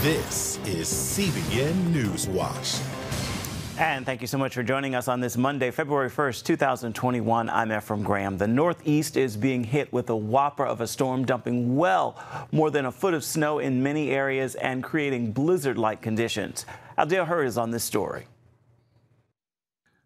This is CBN NewsWatch. And thank you so much for joining us on this Monday, February 1st, 2021. I'm Ephraim Graham. The Northeast is being hit with a whopper of a storm, dumping well more than a foot of snow in many areas and creating blizzard-like conditions. Aldale Hurd is on this story.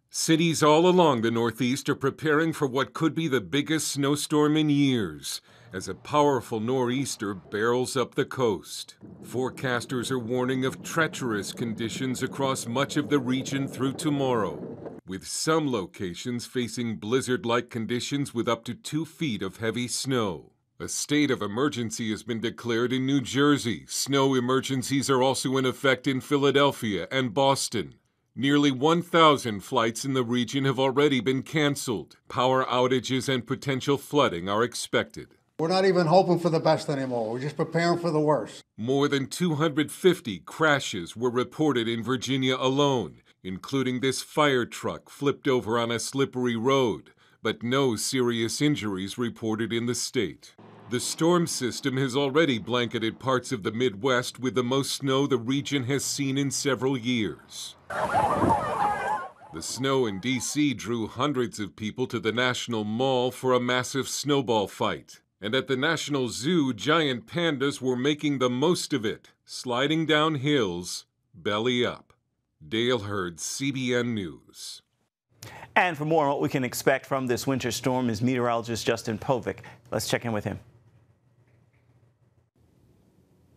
Cities all along the Northeast are preparing for what could be the biggest snowstorm in years as a powerful nor'easter barrels up the coast. Forecasters are warning of treacherous conditions across much of the region through tomorrow, with some locations facing blizzard-like conditions with up to 2 feet of heavy snow. A state of emergency has been declared in New Jersey. Snow emergencies are also in effect in Philadelphia and Boston. Nearly 1,000 flights in the region have already been canceled. Power outages and potential flooding are expected. We're not even hoping for the best anymore. We're just preparing for the worst. More than 250 crashes were reported in Virginia alone, including this fire truck flipped over on a slippery road, but no serious injuries reported in the state. The storm system has already blanketed parts of the Midwest with the most snow the region has seen in several years. The snow in D.C. drew hundreds of people to the National Mall for a massive snowball fight. And at the National Zoo, giant pandas were making the most of it, sliding down hills, belly up. Dale Hurd, CBN News. And for more on what we can expect from this winter storm is meteorologist Justin Povic. Let's check in with him.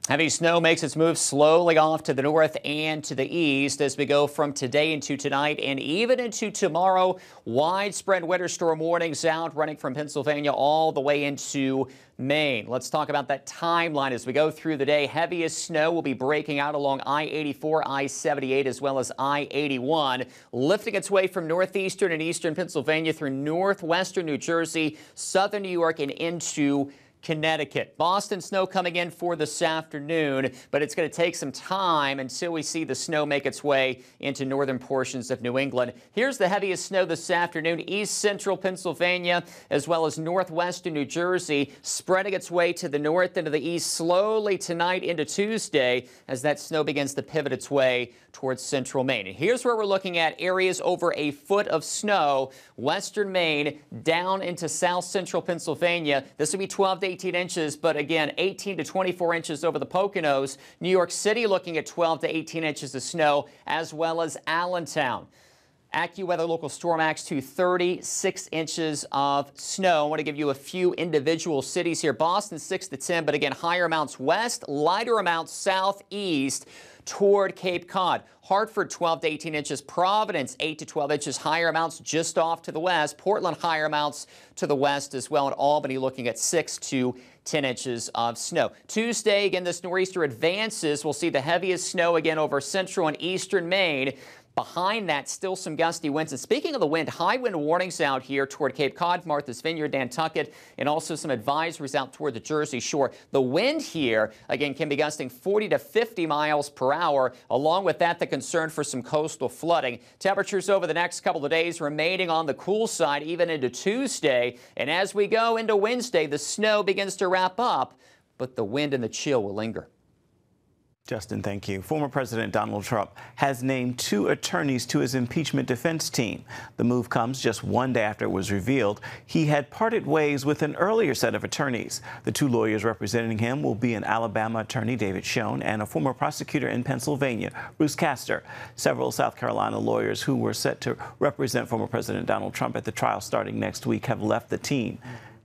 Heavy snow makes its move slowly off to the north and to the east as we go from today into tonight and even into tomorrow. Widespread winter storm warnings out running from Pennsylvania all the way into Maine. Let's talk about that timeline as we go through the day. Heaviest snow will be breaking out along I-84, I-78, as well as I-81, lifting its way from northeastern and eastern Pennsylvania through northwestern New Jersey, southern New York, and into Connecticut. Boston snow coming in for this afternoon, but it's going to take some time until we see the snow make its way into northern portions of New England. Here's the heaviest snow this afternoon, east central Pennsylvania, as well as northwestern New Jersey, spreading its way to the north and to the east slowly tonight into Tuesday as that snow begins to pivot its way towards central Maine. And here's where we're looking at areas over a foot of snow, western Maine down into south central Pennsylvania. This will be 12 to 18 inches, but again, 18 to 24 inches over the Poconos. New York City looking at 12 to 18 inches of snow, as well as Allentown. AccuWeather local storm max to 36 inches of snow. I want to give you a few individual cities here. Boston 6 to 10, but again, higher amounts west, lighter amounts southeast toward Cape Cod. Hartford 12 to 18 inches. Providence 8 to 12 inches. Higher amounts just off to the west. Portland higher amounts to the west as well. And Albany looking at 6 to 10 inches of snow. Tuesday, again, this nor'easter advances. We'll see the heaviest snow again over central and eastern Maine. Behind that, still some gusty winds. And speaking of the wind, high wind warnings out here toward Cape Cod, Martha's Vineyard, Nantucket, and also some advisories out toward the Jersey Shore. The wind here, again, can be gusting 40 to 50 miles per hour. Along with that, the concern for some coastal flooding. Temperatures over the next couple of days remaining on the cool side, even into Tuesday. And as we go into Wednesday, the snow begins to wrap up, but the wind and the chill will linger. Justin, thank you. Former President Donald Trump has named 2 attorneys to his impeachment defense team. The move comes just one day after it was revealed he had parted ways with an earlier set of attorneys. The 2 lawyers representing him will be an Alabama attorney, David Schoen, and a former prosecutor in Pennsylvania, Bruce Castor. Several South Carolina lawyers who were set to represent former President Donald Trump at the trial starting next week have left the team.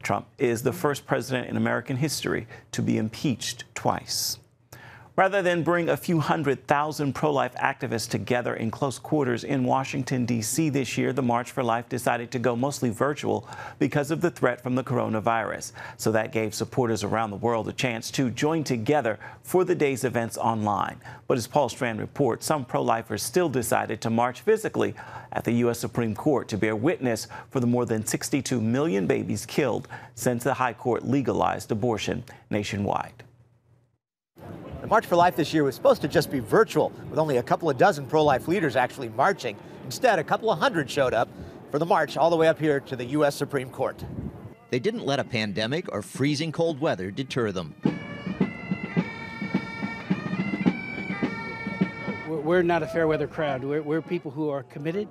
Trump is the first president in American history to be impeached twice. Rather than bring a few 100,000 pro-life activists together in close quarters in Washington, D.C. this year, the March for Life decided to go mostly virtual because of the threat from the coronavirus. So that gave supporters around the world a chance to join together for the day's events online. But as Paul Strand reports, some pro-lifers still decided to march physically at the U.S. Supreme Court to bear witness for the more than 62 million babies killed since the High Court legalized abortion nationwide. The March for Life this year was supposed to just be virtual, with only a couple of dozen pro-life leaders actually marching. Instead, a couple of hundred showed up for the march all the way up here to the U.S. Supreme Court. They didn't let a pandemic or freezing cold weather deter them. we're not a fair weather crowd. We're people who are committed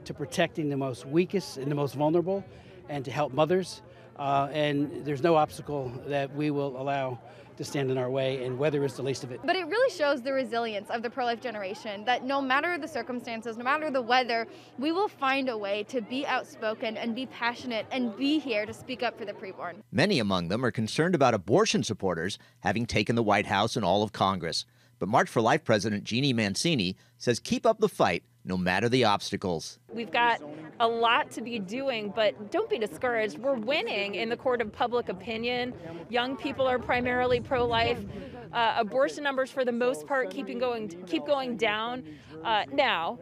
to protecting the most weakest and the most vulnerable and to help mothers. And there's no obstacle that we will allow to stand in our way, and weather is the least of it. But it really shows the resilience of the pro-life generation, that no matter the circumstances, no matter the weather, we will find a way to be outspoken and be passionate and be here to speak up for the preborn. Many among them are concerned about abortion supporters having taken the White House and all of Congress. But March for Life President Jeannie Mancini says keep up the fight no matter the obstacles. We've got a lot to be doing, but don't be discouraged. We're winning in the court of public opinion. Young people are primarily pro-life. Abortion numbers, for the most part, keep going down. Now,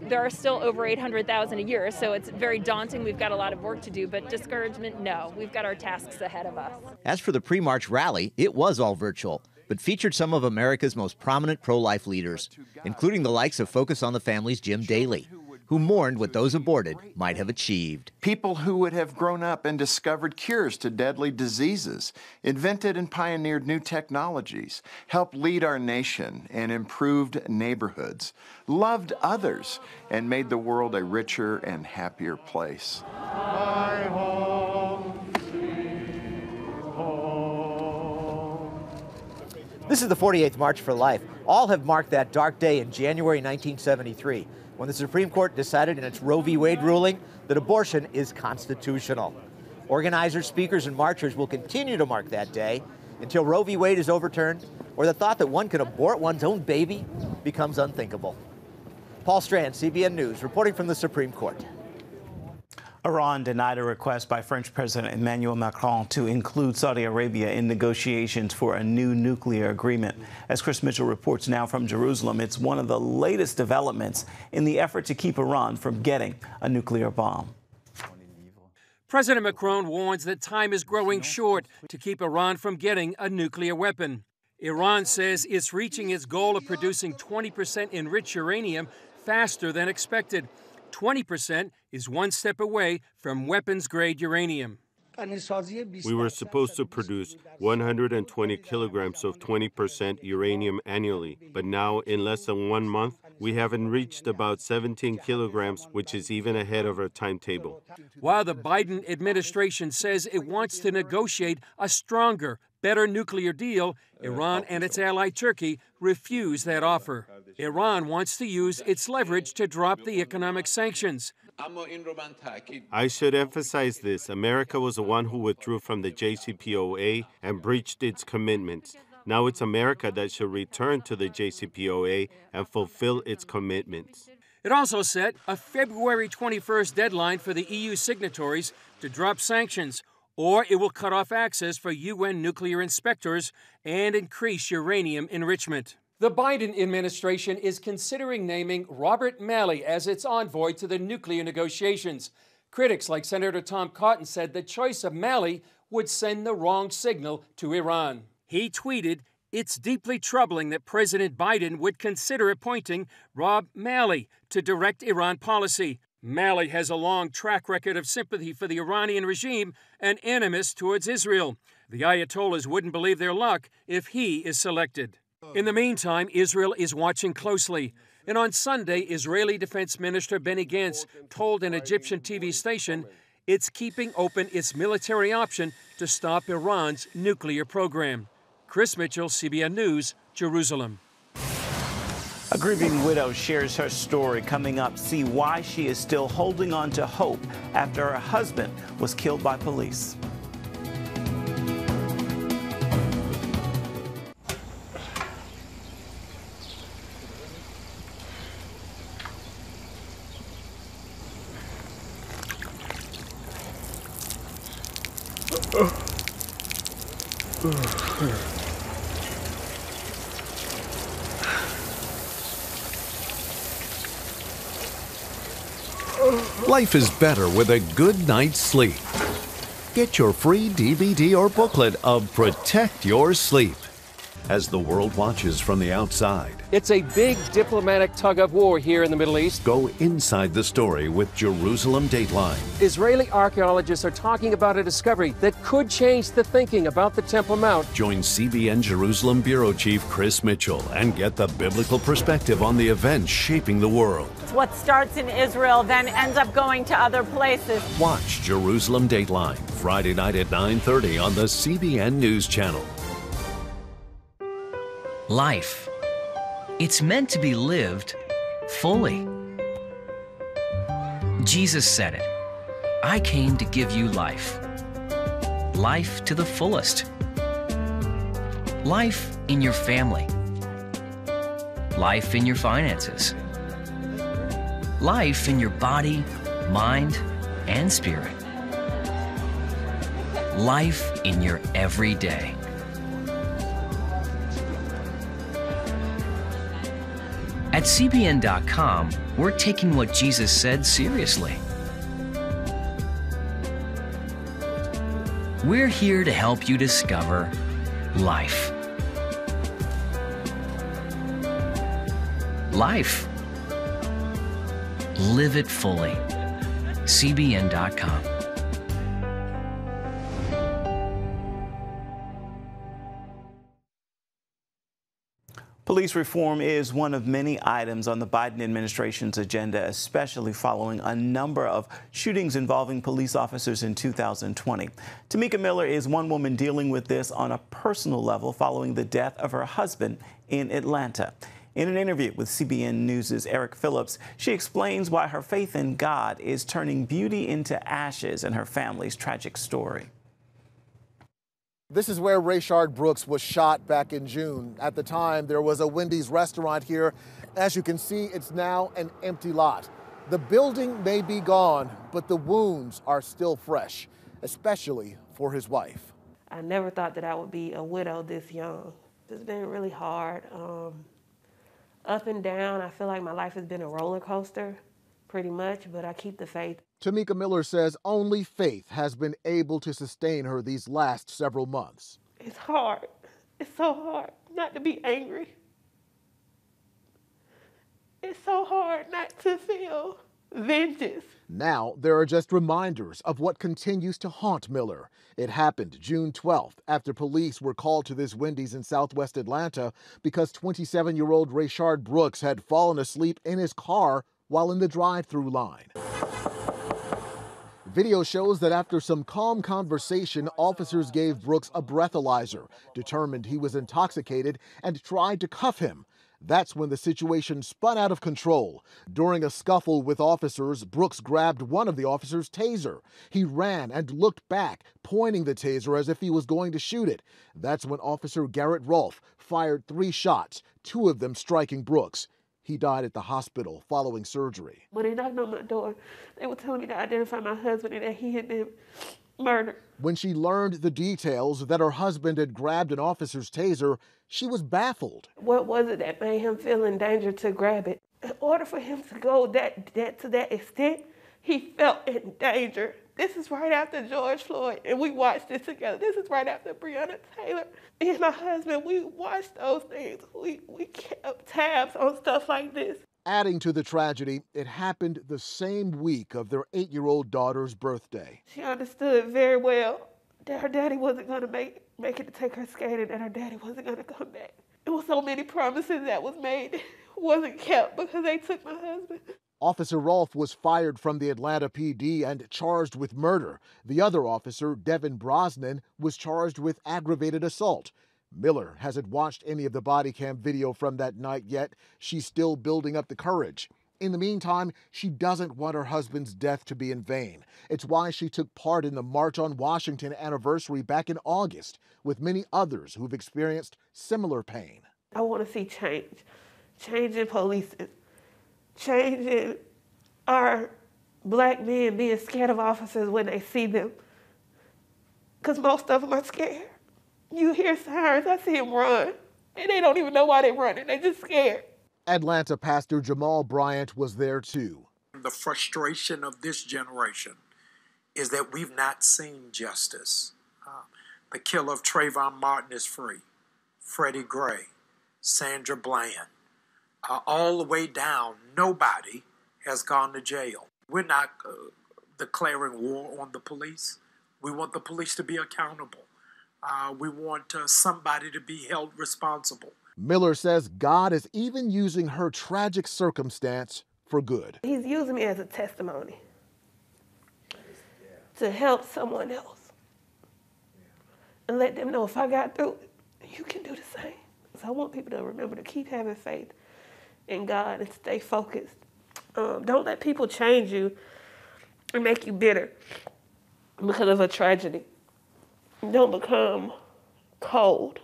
there are still over 800,000 a year, so it's very daunting. We've got a lot of work to do, but discouragement, no. We've got our tasks ahead of us. As for the pre-march rally, it was all virtual, but featured some of America's most prominent pro-life leaders, including the likes of Focus on the Family's Jim Daly, who mourned what those aborted might have achieved. People who would have grown up and discovered cures to deadly diseases, invented and pioneered new technologies, helped lead our nation and improved neighborhoods, loved others, and made the world a richer and happier place. This is the 48th March for Life. All have marked that dark day in January 1973, when the Supreme Court decided in its Roe v. Wade ruling that abortion is constitutional. Organizers, speakers, and marchers will continue to mark that day until Roe v. Wade is overturned or the thought that one can abort one's own baby becomes unthinkable. Paul Strand, CBN News, reporting from the Supreme Court. Iran denied a request by French President Emmanuel Macron to include Saudi Arabia in negotiations for a new nuclear agreement. As Chris Mitchell reports now from Jerusalem, it's one of the latest developments in the effort to keep Iran from getting a nuclear bomb. President Macron warns that time is growing short to keep Iran from getting a nuclear weapon. Iran says it's reaching its goal of producing 20% enriched uranium faster than expected. 20% is one step away from weapons-grade uranium. We were supposed to produce 120 kilograms of 20% uranium annually, but now, in less than 1 month, we have reached about 17 kilograms, which is even ahead of our timetable. While the Biden administration says it wants to negotiate a stronger, better nuclear deal, Iran and its ally Turkey refuse that offer. Iran wants to use its leverage to drop the economic sanctions. I should emphasize this. America was the one who withdrew from the JCPOA and breached its commitments. Now it's America that should return to the JCPOA and fulfill its commitments. It also set a February 21st deadline for the EU signatories to drop sanctions, or it will cut off access for UN nuclear inspectors and increase uranium enrichment. The Biden administration is considering naming Robert Malley as its envoy to the nuclear negotiations. Critics like Senator Tom Cotton said the choice of Malley would send the wrong signal to Iran. He tweeted, "It's deeply troubling that President Biden would consider appointing Rob Malley to direct Iran policy. Malley has a long track record of sympathy for the Iranian regime and animus towards Israel. The Ayatollahs wouldn't believe their luck if he is selected." In the meantime, Israel is watching closely. And on Sunday, Israeli Defense Minister Benny Gantz told an Egyptian TV station it's keeping open its military option to stop Iran's nuclear program. Chris Mitchell, CBN News, Jerusalem. A grieving widow shares her story. Coming up, see why she is still holding on to hope after her husband was killed by police. Life is better with a good night's sleep. Get your free DVD or booklet of Protect Your Sleep. as the world watches from the outside. It's a big diplomatic tug of war here in the Middle East. Go inside the story with Jerusalem Dateline. Israeli archaeologists are talking about a discovery that could change the thinking about the Temple Mount. Join CBN Jerusalem Bureau Chief Chris Mitchell and get the biblical perspective on the events shaping the world. What starts in Israel then ends up going to other places. Watch Jerusalem Dateline, Friday night at 9:30 on the CBN News Channel. Life. It's meant to be lived fully. Jesus said it. I came to give you life. Life to the fullest. Life in your family. Life in your finances. Life in your body, mind, and spirit. Life in your everyday. At CBN.com, we're taking what Jesus said seriously. We're here to help you discover life. Life. Live it fully. CBN.com. Police reform is one of many items on the Biden administration's agenda, especially following a number of shootings involving police officers in 2020. Tamika Miller is one woman dealing with this on a personal level following the death of her husband in Atlanta. In an interview with CBN News' Eric Phillips, she explains why her faith in God is turning beauty into ashes in her family's tragic story. This is where Rayshard Brooks was shot back in June. At the time, there was a Wendy's restaurant here. As you can see, it's now an empty lot. The building may be gone, but the wounds are still fresh, especially for his wife. I never thought that I would be a widow this young. It's been really hard. Up and down, I feel like my life has been a roller coaster, pretty much, but I keep the faith. Tamika Miller says only faith has been able to sustain her these last several months. It's hard. It's so hard not to be angry. It's so hard not to feel vengeance. Now, there are just reminders of what continues to haunt Miller. It happened June 12th after police were called to this Wendy's in southwest Atlanta because 27-year-old Rayshard Brooks had fallen asleep in his car while in the drive-through line. Video shows that after some calm conversation, officers gave Brooks a breathalyzer, determined he was intoxicated, and tried to cuff him. That's when the situation spun out of control. During a scuffle with officers, Brooks grabbed one of the officers' taser. He ran and looked back, pointing the taser as if he was going to shoot it. That's when Officer Garrett Rolfe fired 3 shots, 2 of them striking Brooks. He died at the hospital following surgery. When they knocked on my door, they were telling me to identify my husband and that he had been murdered. When she learned the details that her husband had grabbed an officer's taser, she was baffled. What was it that made him feel in danger to grab it? In order for him to go to that extent, he felt in danger. This is right after George Floyd, and we watched this together. This is right after Breonna Taylor. And my husband, we watched those things. We kept tabs on stuff like this. Adding to the tragedy, it happened the same week of their 8-year-old daughter's birthday. She understood very well that her daddy wasn't going to make it to take her skating, and her daddy wasn't going to come back. There were so many promises that was made that wasn't kept because they took my husband. Officer Rolfe was fired from the Atlanta PD and charged with murder. The other officer, Devin Brosnan, was charged with aggravated assault. Miller hasn't watched any of the body cam video from that night yet. She's still building up the courage. In the meantime, she doesn't want her husband's death to be in vain. It's why she took part in the March on Washington anniversary back in August, with many others who've experienced similar pain. I want to see change. Change in policing. Change in our black men being scared of officers when they see them. Because most of them are scared. You hear sirens, I see them run. And they don't even know why they're running. They're just scared. Atlanta pastor Jamal Bryant was there too. The frustration of this generation is that we've not seen justice. The killer of Trayvon Martin is free. Freddie Gray, Sandra Bland, all the way down, nobody has gone to jail. We're not declaring war on the police. We want the police to be accountable. We want somebody to be held responsible. Miller says God is even using her tragic circumstance for good. He's using me as a testimony to help someone else and let them know if I got through it, you can do the same. So I want people to remember to keep having faith in God and stay focused. Don't let people change you and make you bitter because of a tragedy. Don't become cold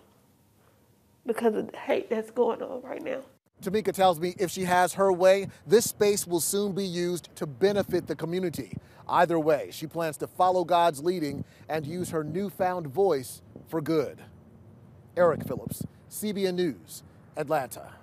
because of the hate that's going on right now. Tamika tells me if she has her way, this space will soon be used to benefit the community. Either way, she plans to follow God's leading and use her newfound voice for good. Eric Phillips, CBN News, Atlanta.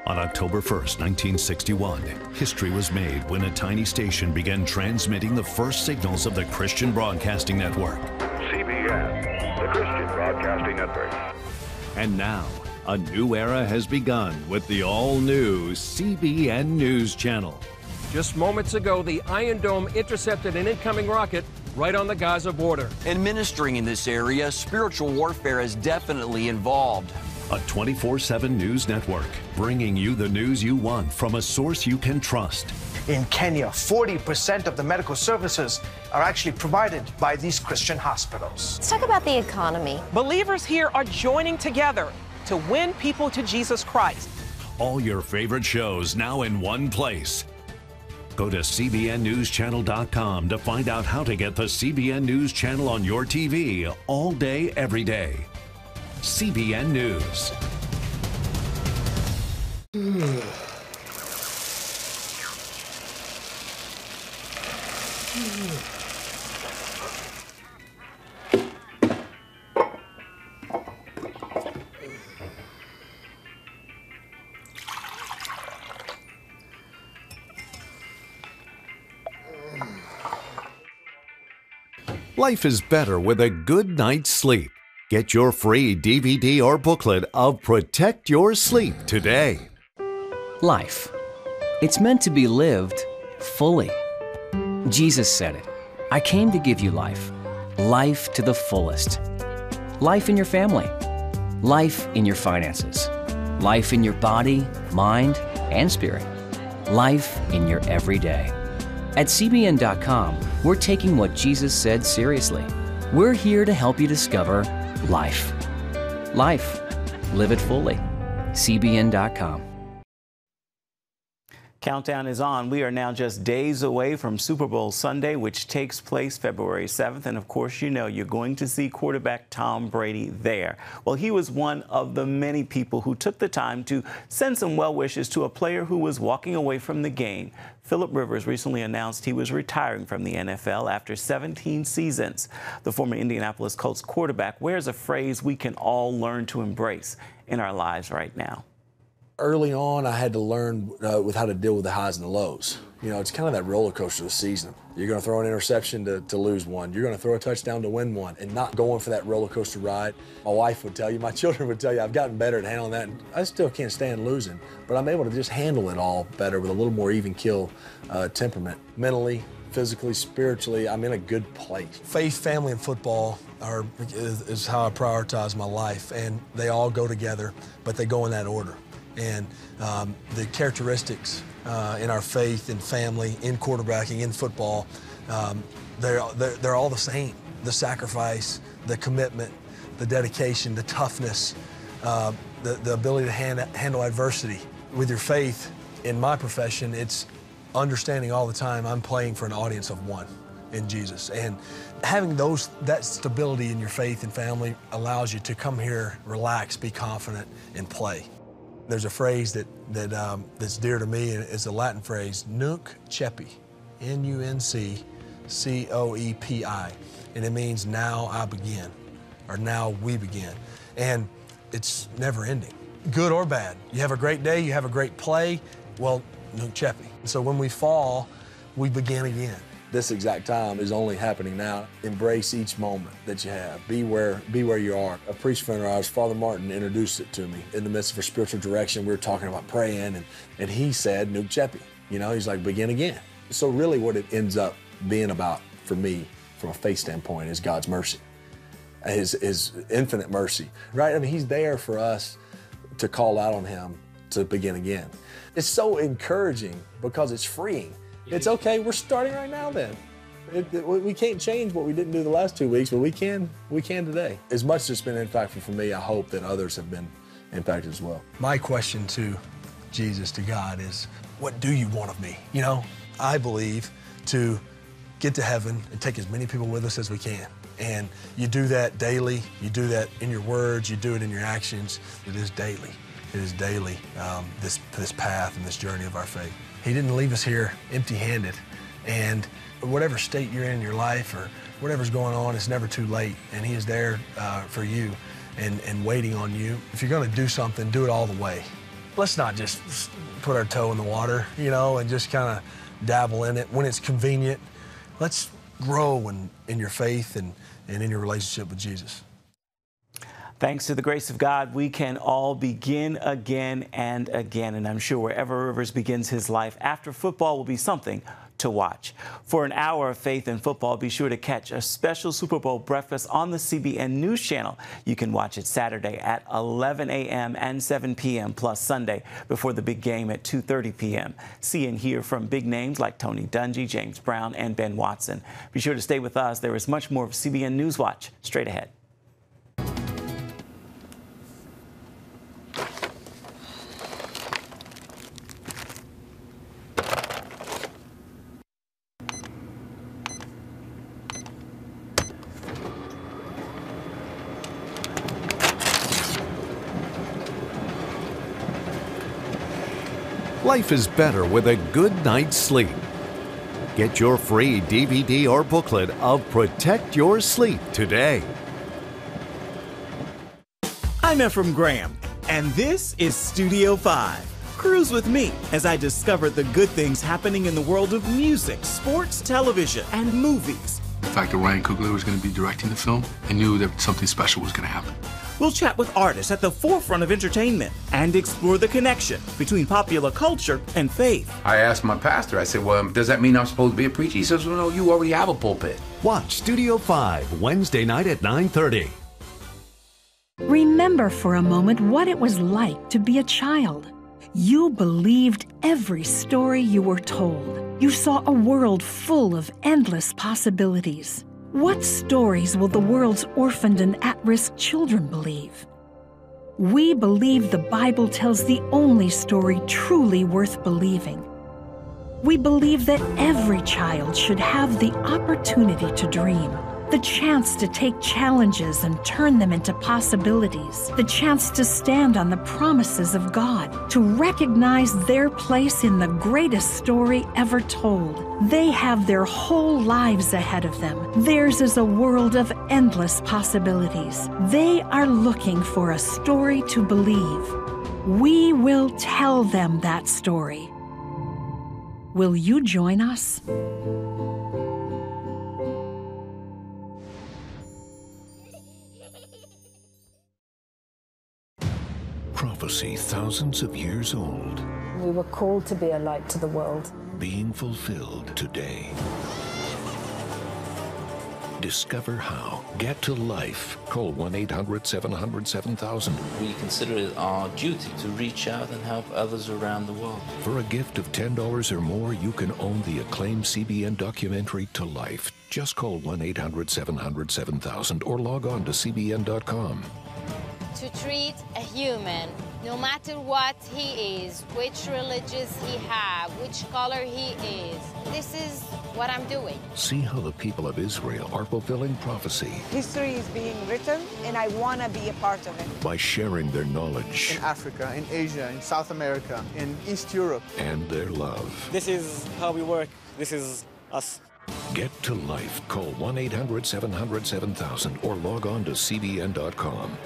On October 1st, 1961, history was made when a tiny station began transmitting the first signals of the Christian Broadcasting Network. CBN, the Christian Broadcasting Network. And now, a new era has begun with the all-new CBN News Channel. Just moments ago, the Iron Dome intercepted an incoming rocket right on the Gaza border. And ministering in this area, spiritual warfare is definitely involved. A 24/7 news network, bringing you the news you want from a source you can trust. In Kenya, 40% of the medical services are actually provided by these Christian hospitals. Let's talk about the economy. Believers here are joining together to win people to Jesus Christ. All your favorite shows now in one place. Go to CBNNewsChannel.com to find out how to get the CBN News Channel on your TV all day, every day. CBN News. Life is better with a good night's sleep. Get your free DVD or booklet of Protect Your Sleep today. Life. It's meant to be lived fully. Jesus said it. I came to give you life. Life to the fullest. Life in your family. Life in your finances. Life in your body, mind, and spirit. Life in your everyday. At CBN.com, we're taking what Jesus said seriously. We're here to help you discover life. Life. Live it fully. CBN.com. Countdown is on. We are now just days away from Super Bowl Sunday, which takes place February 7th. And of course, you know, you're going to see quarterback Tom Brady there. Well, he was one of the many people who took the time to send some well wishes to a player who was walking away from the game. Philip Rivers recently announced he was retiring from the NFL after 17 seasons. The former Indianapolis Colts quarterback wears a phrase we can all learn to embrace in our lives right now. Early on, I had to learn with how to deal with the highs and the lows. You know, it's kind of that roller coaster of the season. You're going to throw an interception to lose one. You're going to throw a touchdown to win one, and not going for that roller coaster ride. My wife would tell you, my children would tell you, I've gotten better at handling that. I still can't stand losing, but I'm able to just handle it all better with a little more even keel temperament. Mentally, physically, spiritually, I'm in a good place. Faith, family, and football is how I prioritize my life, and they all go together, but they go in that order. And the characteristics in our faith, in family, in quarterbacking, in football, they're all the same. The sacrifice, the commitment, the dedication, the toughness, the ability to handle adversity. With your faith, in my profession, it's understanding all the time I'm playing for an audience of one in Jesus. And having that stability in your faith and family allows you to come here, relax, be confident, and play. There's a phrase that's dear to me, and it's a Latin phrase, nunc cepi, N-U-N-C-C-O-E-P-I, and it means now I begin, or now we begin. And it's never ending, good or bad. You have a great day, you have a great play, well, nunc cepi. So when we fall, we begin again. This exact time is only happening now. Embrace each moment that you have. Be where you are. A priest friend of ours, Father Martin, introduced it to me. In the midst of our spiritual direction, we were talking about praying, and he said, nunc cepi. You know, he's like, begin again. So really what it ends up being about for me, from a faith standpoint, is God's mercy. His infinite mercy, right? I mean, he's there for us to call out on him to begin again. It's so encouraging because it's freeing. It's okay, we're starting right now then. We can't change what we didn't do the last 2 weeks, but we can today. As much as it's been impactful for me, I hope that others have been impacted as well. My question to Jesus, to God, is, what do you want of me? You know, I believe to get to heaven and take as many people with us as we can. And you do that daily, you do that in your words, you do it in your actions. It is daily. It is daily, this path and this journey of our faith. He didn't leave us here empty-handed. And whatever state you're in your life or whatever's going on, it's never too late. And he is there for you and waiting on you. If you're gonna do something, do it all the way. Let's not just put our toe in the water, you know, and just kind of dabble in it when it's convenient. Let's grow in your faith and in your relationship with Jesus. Thanks to the grace of God, we can all begin again and again. And I'm sure wherever Rivers begins his life, after football will be something to watch. For an hour of faith in football, be sure to catch a special Super Bowl breakfast on the CBN News Channel. You can watch it Saturday at 11 a.m. and 7 p.m. plus Sunday before the big game at 2:30 p.m. See and hear from big names like Tony Dungy, James Brown, and Ben Watson. Be sure to stay with us. There is much more of CBN News Watch straight ahead. Life is better with a good night's sleep. Get your free DVD or booklet of Protect Your Sleep today. I'm Ephraim Graham, and this is Studio 5. Cruise with me as I discover the good things happening in the world of music, sports, television, and movies. The fact that Ryan Coogler was going to be directing the film, I knew that something special was going to happen. We'll chat with artists at the forefront of entertainment and explore the connection between popular culture and faith. I asked my pastor, I said, well, does that mean I'm supposed to be a preacher? He says, well, no, you already have a pulpit. Watch Studio 5 Wednesday night at 9:30. Remember for a moment what it was like to be a child. You believed every story you were told. You saw a world full of endless possibilities. What stories will the world's orphaned and at-risk children believe? We believe the Bible tells the only story truly worth believing. We believe that every child should have the opportunity to dream, the chance to take challenges and turn them into possibilities, the chance to stand on the promises of God, to recognize their place in the greatest story ever told. They have their whole lives ahead of them. Theirs is a world of endless possibilities. They are looking for a story to believe. We will tell them that story. Will you join us? Prophecy thousands of years old. We were called to be a light to the world. Being fulfilled today. Discover how. Get to life. Call 1-800-700-7000. We consider it our duty to reach out and help others around the world. For a gift of $10 or more, you can own the acclaimed CBN documentary To Life. Just call 1-800-700-7000 or log on to CBN.com. To treat a human, no matter what he is, which religious he has, which color he is. This is what I'm doing. See how the people of Israel are fulfilling prophecy. History is being written, and I want to be a part of it. By sharing their knowledge. In Africa, in Asia, in South America, in East Europe. And their love. This is how we work. This is us. Get to life. Call 1-800-700-7000 or log on to CBN.com.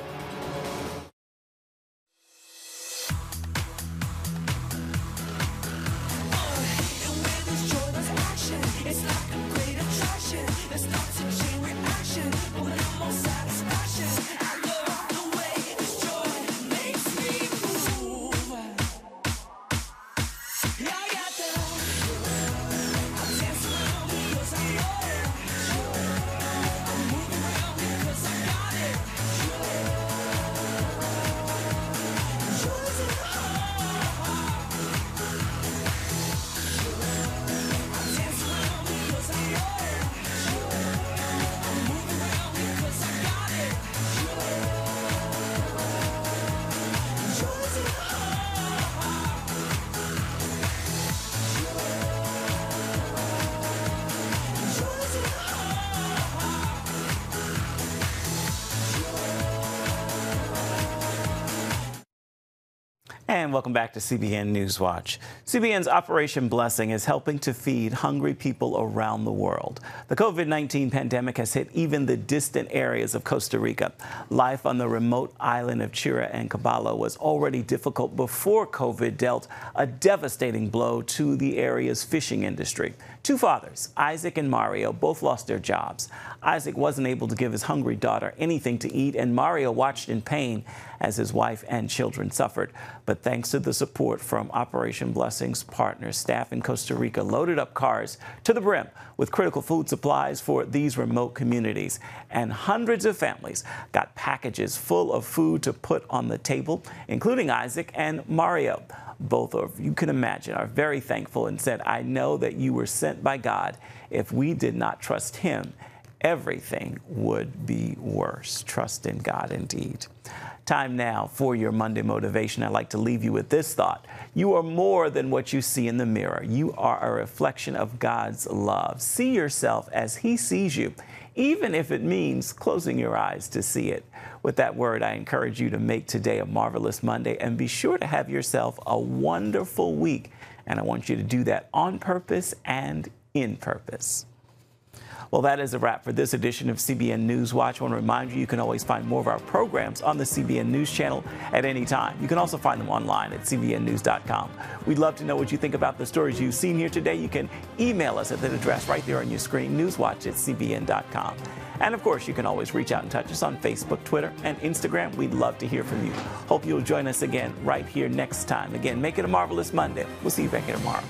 And welcome back to CBN NewsWatch. CBN's Operation Blessing is helping to feed hungry people around the world. The COVID-19 pandemic has hit even the distant areas of Costa Rica. Life on the remote island of Chira and Caballo was already difficult before COVID dealt a devastating blow to the area's fishing industry. Two fathers, Isaac and Mario, both lost their jobs. Isaac wasn't able to give his hungry daughter anything to eat, and Mario watched in pain as his wife and children suffered. But thanks to the support from Operation Blessing's partners, staff in Costa Rica loaded up cars to the brim with critical food supplies for these remote communities. And hundreds of families got packages full of food to put on the table, including Isaac and Mario. Both of you can imagine are very thankful and said, "I know that you were sent by God. If we did not trust him, everything would be worse." Trust in God indeed. Time now for your Monday motivation. I'd like to leave you with this thought. You are more than what you see in the mirror. You are a reflection of God's love. See yourself as he sees you, even if it means closing your eyes to see it. With that word, I encourage you to make today a marvelous Monday and be sure to have yourself a wonderful week. And I want you to do that on purpose and in purpose. Well, that is a wrap for this edition of CBN NewsWatch. I want to remind you can always find more of our programs on the CBN News Channel at any time. You can also find them online at cbnnews.com. We'd love to know what you think about the stories you've seen here today. You can email us at that address right there on your screen, newswatch@cbn.com. And of course, you can always reach out and touch us on Facebook, Twitter, and Instagram. We'd love to hear from you. Hope you'll join us again right here next time. Again, make it a marvelous Monday. We'll see you back here tomorrow.